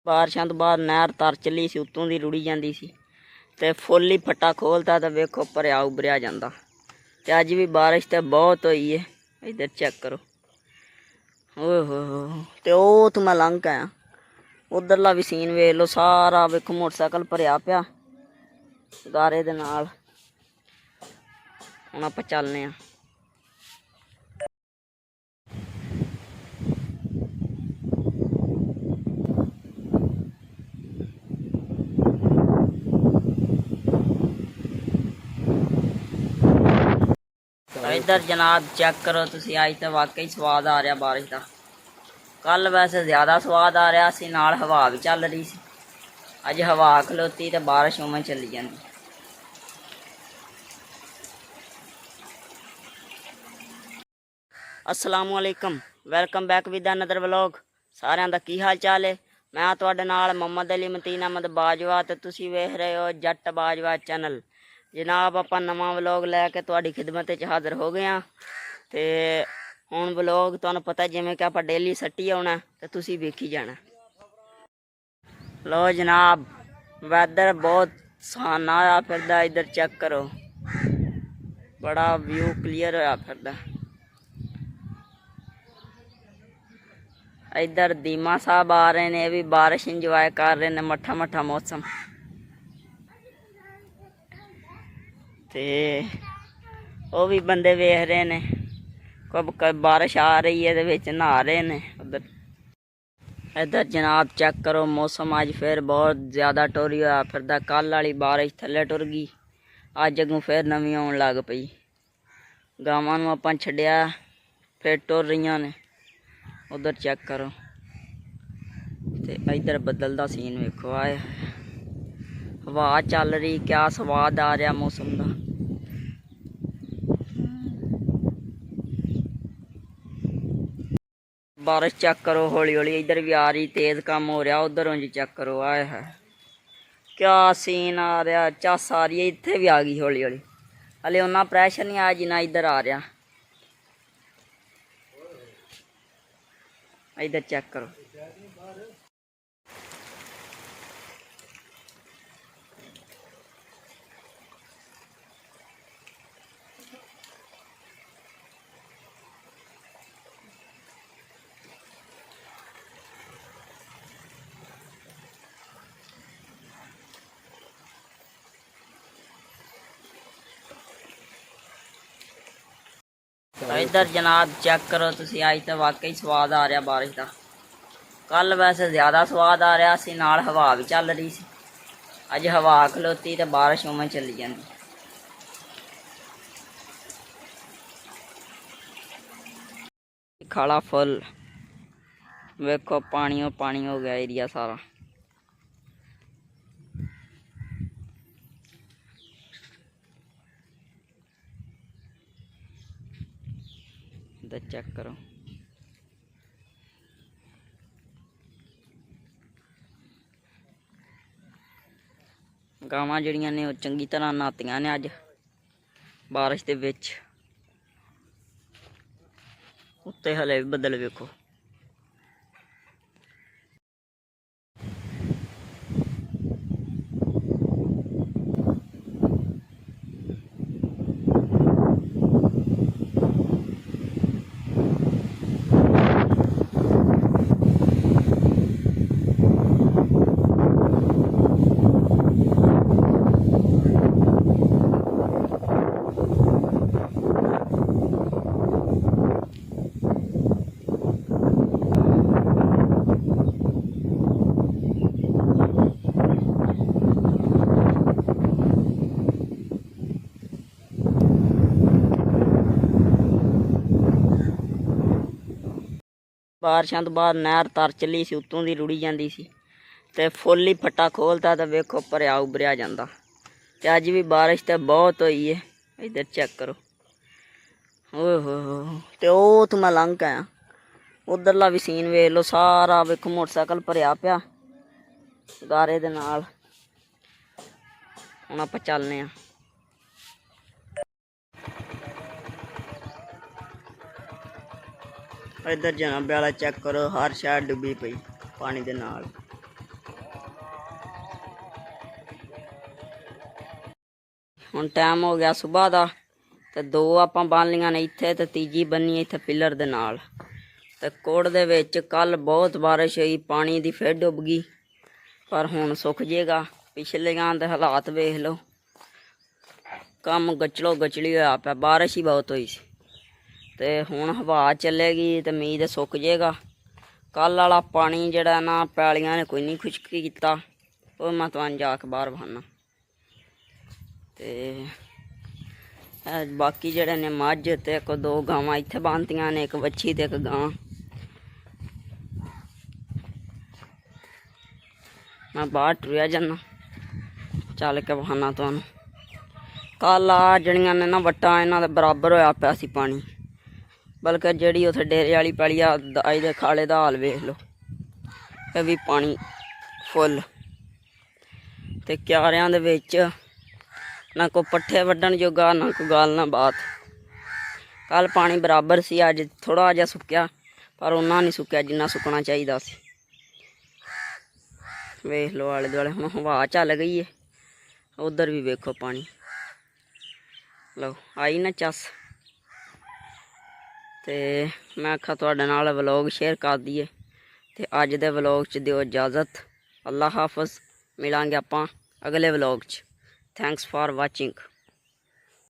ਬਾਰਿਸ਼ਾਂ ਤੋਂ ਬਾਅਦ ਨਹਿਰ ਤਰ ਚੱਲੀ ਸੀ, ਉੱਤੋਂ ਦੀ ਰੁੜੀ ਜਾਂਦੀ ਸੀ ਤੇ ਫੁੱਲ ਹੀ ਫੱਟਾ ਖੋਲਤਾ ਤਾਂ ਵੇਖੋ ਭਰਿਆ ਉਭਰਿਆ ਜਾਂਦਾ। ਤੇ ਅੱਜ ਵੀ ਬਾਰਿਸ਼ ਤੇ ਬਹੁਤ ਹੋਈ ਹੈ। ਇੱਧਰ ਚੈੱਕ ਕਰੋ। ਓਏ ਹੋ ਤੇ ਉਹ ਤੋਂ ਮੈਂ ਲੰਘ ਕੇ ਆਇਆ। ਉਧਰਲਾ ਵੀ ਸੀਨ ਵੇਖ ਲਓ, ਸਾਰਾ ਵੇਖੋ ਮੋਟਰਸਾਈਕਲ ਭਰਿਆ ਪਿਆ ਗਾਰੇ ਦੇ ਨਾਲ। ਹੁਣ ਆਪਾਂ ਚੱਲਦੇ ਹਾਂ। इधर जनाब चेक करो तुसी, अज तो वाकई स्वाद आ रहा बारिश का। कल वैसे ज़्यादा स्वाद आ रहा सी, नाल हवा भी चल रही सी। अज हवा खलोती तो बारिश उवें चली जाती। अस्सलामुअलैकुम, welcome back with another vlog. सारिਆਂ ਦਾ ਕੀ हाल चाल है? मैं ਤੁਹਾਡੇ ਨਾਲ ਮੁਹੰਮਦ अली मतीन अहमद बाजवा ਤੇ ਤੁਸੀਂ ਵੇਖ ਰਹੇ ਹੋ जट बाजवा चैनल। जनाब ਆਪਾਂ ਨਵਾਂ ਵਲੋਗ ਲੈ ਕੇ ਤੁਹਾਡੀ ਖਿਦਮਤ ਵਿੱਚ ਹਾਜ਼ਰ ਹੋ ਗਏ ਹਾਂ। ਤੇ ਹੁਣ ਵਲੋਗ ਤੁਹਾਨੂੰ ਪਤਾ ਜਿਵੇਂ ਕਿ ਆਪਾਂ ਡੇਲੀ ਸੱਟੀ ਆਉਣਾ ਤੇ ਤੁਸੀਂ ਵੇਖੀ ਜਾਣਾ। ਲੋ ਜਨਾਬ, ਵੈਦਰ ਬਹੁਤ ਸੁਹਾਨਾ ਹੋਇਆ ਫਿਰਦਾ। ਇੱਧਰ ਚੈੱਕ ਕਰੋ, ਬੜਾ ਵਿਊ ਕਲੀਅਰ ਹੋਇਆ ਫਿਰਦਾ। इधर दीमा साहब आ रहे ने, भी बारिश इंजॉय कर रहे ने, मट्ठा मट्ठा मौसम। ते वो भी बंदे वेख रहे ने, कब बारिश आ रही है तो नहा रहे ने उधर। इधर जनाब चेक करो, मौसम अज फिर बहुत ज़्यादा टोरी होया फिरदा। कल वाली बारिश थल्ले टुर गई, अज अगों फिर नवीं आउण लग पई। गावां नूं आपां छड्डिया, फिर टुर रहीआं ने। उधर चेक करो ते इधर बदल दा सीन वेखो। आए हवा चल रही, क्या स्वाद आ रहा मौसम का। बारिश चेक करो हौली हौली, इधर भी आ रही, तेज काम हो रहा। उधरों जी चेक करो, आए है क्या सीन आ रहा। चस आ रही है, इत्थे भी आ गई हौली हौली। हले उन्ना प्रैशर नहीं आया जिन्ना इधर आ रहा। इधर चेक करो। इधर जनाब चेक करो तुसी, अज तो वाकई स्वाद आ रहा बारिश का। कल वैसे ज़्यादा स्वाद आ रहा सी, नाल हवा भी चल रही सी। अज हवा खलोती तो बारिश उवें चली जाती। खाला फुल वेखो, पानी हो गया एरिया सारा। इधर चेक करो, गावां जड़ियां ने चंगी तरह नहातियां ने अज बारिश दे विच। उत्ते हले भी बदल वेखो। ਬਾਰਿਸ਼ਾਂ ਤੋਂ ਬਾਅਦ ਨਹਿਰ ਤਰ ਚੱਲੀ ਸੀ, ਉੱਤੋਂ ਦੀ ਰੁੜੀ ਜਾਂਦੀ ਸੀ ਤੇ ਫੁੱਲ ਹੀ ਫੱਟਾ ਖੋਲਤਾ ਤਾਂ ਵੇਖੋ ਭਰਿਆ ਉਭਰਿਆ ਜਾਂਦਾ। ਤੇ ਅੱਜ ਵੀ ਬਾਰਿਸ਼ ਤੇ ਬਹੁਤ ਹੋਈ ਹੈ। ਇੱਧਰ ਚੈੱਕ ਕਰੋ। ਓਏ ਹੋ ਤੇ ਉਹ ਤੋਂ ਮੈਂ ਲੰਘ ਕੇ ਆਇਆ। ਉਧਰਲਾ ਵੀ ਸੀਨ ਵੇਖ ਲਓ, ਸਾਰਾ ਵੇਖੋ ਮੋਟਰਸਾਈਕਲ ਭਰਿਆ ਪਿਆ ਗਾਰੇ ਦੇ ਨਾਲ। ਹੁਣ ਆਪਾਂ ਚੱਲਦੇ ਹਾਂ। इधर जनाबे वाला चेक करो, हर शहर डुबी पई पानी दे नाल। ਹੁਣ ਟਾਈਮ ਹੋ ਗਿਆ ਸਵੇਰ ਦਾ ਤੇ 2 ਆਪਾਂ ਬੰਨ ਲੀਆਂ ਨੇ ਇੱਥੇ ਤੇ ਤੀਜੀ ਬੰਨੀ ਇੱਥੇ ਪਿੱਲਰ ਦੇ ਨਾਲ। ਤੇ ਕੋੜ ਦੇ ਵਿੱਚ ਕੱਲ ਬਹੁਤ ਬਾਰਿਸ਼ ਹੋਈ, ਪਾਣੀ ਦੀ ਫਿਰ ਡੁੱਬ ਗਈ, ਪਰ ਹੁਣ ਸੁੱਕ ਜੇਗਾ। ਪਿਛਲੀਆਂ ਦੇ ਹਾਲਾਤ ਵੇਖ ਲਓ, ਕੰਮ ਗਚਲੋ ਗਚਲੀ ਹੋਇਆ ਪਿਆ, ਬਾਰਿਸ਼ ਹੀ ਬਹੁਤ ਹੋਈ ਸੀ। ਤੇ ਹੁਣ ਹਵਾ ਚੱਲੇਗੀ ਤੇ ਮੀਂਹ ਸੁੱਕ ਜੇਗਾ। ਕੱਲ ਵਾਲਾ ਪਾਣੀ ਜਿਹੜਾ ਨਾ ਪੈਲੀਆਂ ਨੇ ਕੋਈ ਨਹੀਂ ਖੁਸ਼ਕ ਕੀਤਾ, ਉਹ ਮੈਂ ਤੁਹਾਨੂੰ ਜਾ ਕੇ ਬਾਹਰ ਬਹਾਨਾ। ਤੇ ਬਾਕੀ ਜਿਹੜੇ ਨੇ ਮੱਝ ਤੇ 1-2 ਗਾਵਾਂ ਇੱਥੇ ਬੰਨ੍ਹਤੀਆਂ ਨੇ, ਇੱਕ ਵੱਛੀ ਤੇ ਇੱਕ ਗਾਂ। ਮੈਂ ਬਾਹਰ ਟੁਰਿਆ ਜਾਂਦਾ, ਚੱਲ ਕੇ ਬਹਾਨਾ ਤੁਹਾਨੂੰ। ਕੱਲ ਆ ਜਿਹੜੀਆਂ ਨੇ ਨਾ ਵੱਟਾਂ, ਇਹਨਾਂ ਦਾ ਬਰਾਬਰ ਹੋਇਆ ਪਿਆ ਸੀ ਪਾਣੀ, ਬਲਕਿ ਜਿਹੜੀ ਉੱਥੇ ਡੇਰੇ ਵਾਲੀ ਪੈਲੀ ਆ ਇਹਦੇ ਖਾਲੇ ਦਾ ਹਾਲ ਵੇਖ ਲਓ, ਇਹ ਵੀ ਪਾਣੀ ਫੁੱਲ। ਤੇ ਕਿਆਰਿਆਂ ਦੇ ਵਿੱਚ ਨਾ ਕੋਈ ਪੱਠੇ ਵੱਢਣ ਜੋਗਾ, ਨਾ ਕੋਈ ਗੱਲ ਨਾ ਬਾਤ। ਕੱਲ ਪਾਣੀ ਬਰਾਬਰ ਸੀ, ਅੱਜ ਥੋੜ੍ਹਾ ਜਿਹਾ ਸੁੱਕਿਆ, ਪਰ ਉਹਨਾਂ ਨਹੀਂ ਸੁੱਕਿਆ ਜਿੰਨਾ ਸੁੱਕਣਾ ਚਾਹੀਦਾ ਸੀ। ਵੇਖ ਲਓ ਆਲੇ ਦੁਆਲੇ, ਹੁਣ ਹਵਾ ਚੱਲ ਗਈ ਹੈ, ਉਧਰ ਵੀ ਵੇਖੋ ਪਾਣੀ। ਲਓ ਆਈ ਨਾ ਚੱਸ। ਤੇ ਮੈਂ ਆਖਿਆ ਤੁਹਾਡੇ ਨਾਲ ਵਲੋਗ ਸ਼ੇਅਰ ਕਰ ਦਈਏ। ਤੇ ਅੱਜ ਦੇ ਵਲੋਗ 'ਚ ਦਿਓ ਇਜਾਜ਼ਤ। ਅੱਲਾ ਹਾਫਿਜ਼, ਮਿਲਾਂਗੇ ਆਪਾਂ ਅਗਲੇ ਵਲੋਗ 'ਚ। Thanks for watching.